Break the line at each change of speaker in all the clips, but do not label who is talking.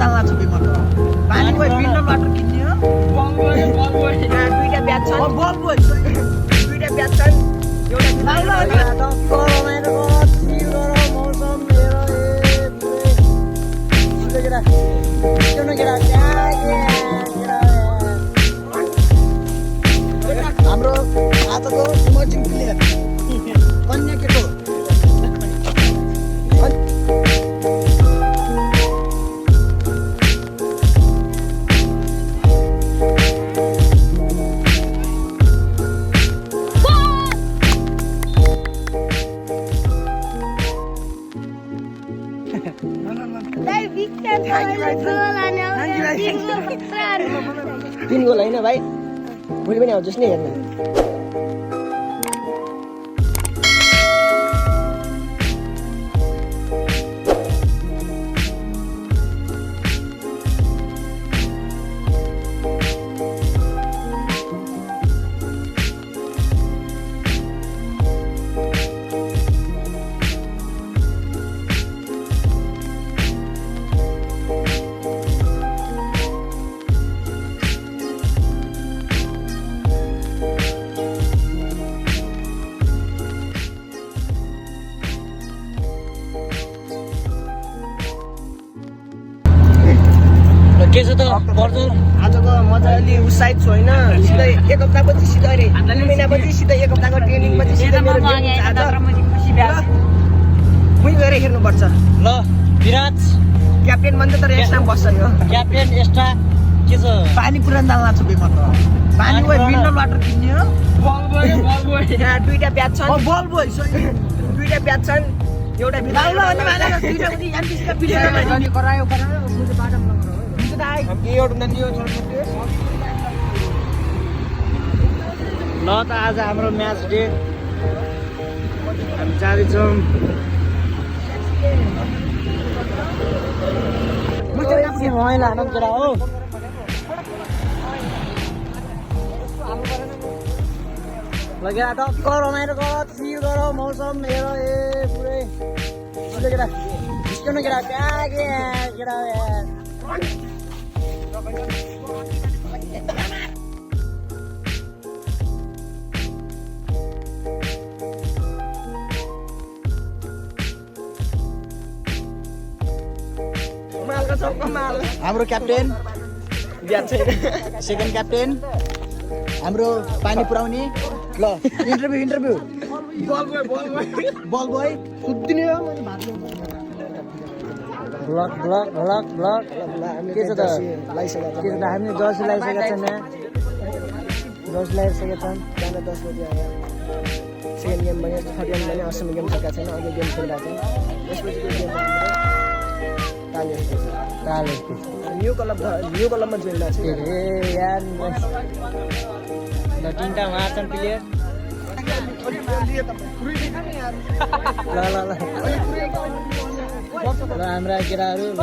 दाल लाग्छ बे म त पानी गयो मिनरल वाटर किन्ने हो दुईटा ब्याच छ बल गयो दुईटा ब्याच छ एउटा हाम्रो आजको इमर्जिङ प्लेयर कन्या केटो तीन गोल होइन भाइ भोलि पनि आउँछ नि हेर्नु
के छ त पर्छ
आजको मजाले उत्साहित छु होइन सिधै एक हप्तापछि सिधै अरे 2 महिनापछि सिधै एक हप्ताको ट्रेनिङपछि सिधै मेरो मुई गएर हेर्नुपर्छ
ल विराज
क्याप्टेन बन्छ तर एक्स्ट्रा बस्छ यो
क्याप्टेन एक्स्ट्रा के छ
पानी पुरान दाल लाग्छ बे म त पानी गयो मिनरल वाटर किन्ने हो यहाँ दुईटा ब्याच छन् बल गयो दुईटा ब्याच छन् एउटा
ल त आज हाम्रो म्याच डे हामी जाँदैछौँ मैला हान केटा हो लगेर टक्क रमाइलो गर फिल गर मौसम हेर ए पुरै केटा निस्कनु केटा त्यहाँ केटा
हाम्रो क्याप्टेन सेकेन्ड क्याप्टेन हाम्रो पानी पुऱ्याउने ल इन्टरभ्यू बल बोय सुत्दिने हो
ब्लक के छ त हामीले जर्सी लगाइसकेका छौँ यहाँ जर्सी लगाइसकेका छौँ
बिहान 10 बजी आयो सेकेन्ड गेम भने थर्ड गेम भने असम गेम सकेका छैन अघि गेम खेलिरहेको छ त्यसपछिको गेम न्यू क्लबमा जोइन भएको छ
यार ल तीनटा वहाँ छन् प्लेयर ल हाम्रा केटाहरू ल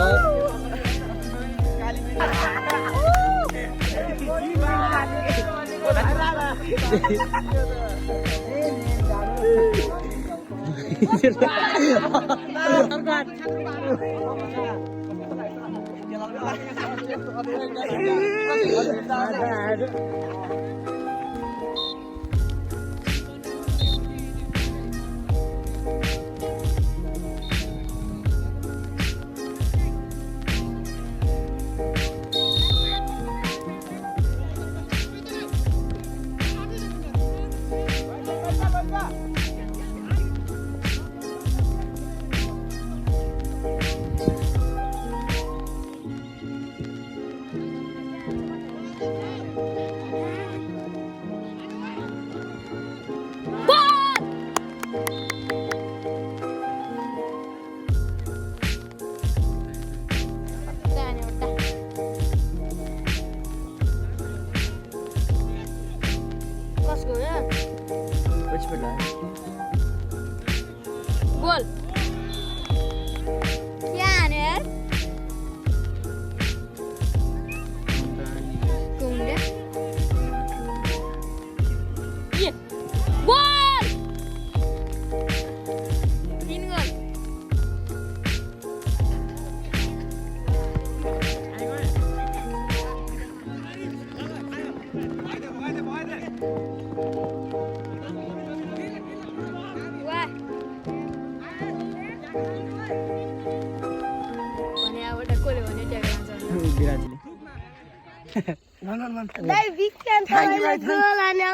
विराजले
दाइ विक्रान्त भाइले गोल हान्यो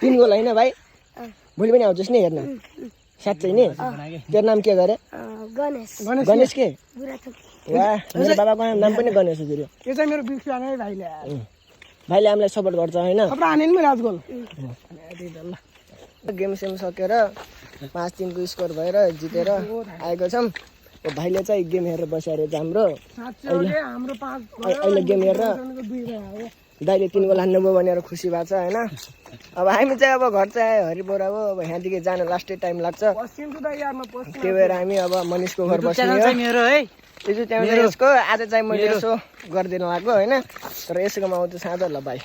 तीन गोल होइन भाइ भोलि पनि आउँछस् नि हेर्न साँच्चै नि तेरो नाम के गरे
गणेश
गणेश के
बुढाथोकी
वाह मेरो बाबाको नाम पनि गणेश हो फेरि
यो चाहिँ मेरो बिग फ्यान है भाइले
भाइले हामीलाई सपोर्ट गर्छ होइन
थप्रा हाने नि राज गोल
गेम सेम सकेर 5-3 स्कोर भएर जितेर आएको छौँ भाइले चाहिँ गेम हेरेर बसेर हाम्रो
हाम्रो 5
अहिले गेम हेरेर दाइले 3 गोल हान्नुभयो भनेर खुसी भएको छ होइन अब हामी चाहिँ अब घर चाहिँ हरिबोरा हो अब यहाँदेखि जान लास्टै टाइम लाग्छ त्यही भएर हामी अब मनिषको घर बस्ने हो
मेरो है
यो चाहिँ यसको आज चाहिँ मैले यसो गरिदिनु भएको होइन तर यसकोमा आउँछ साँझ ल भाइ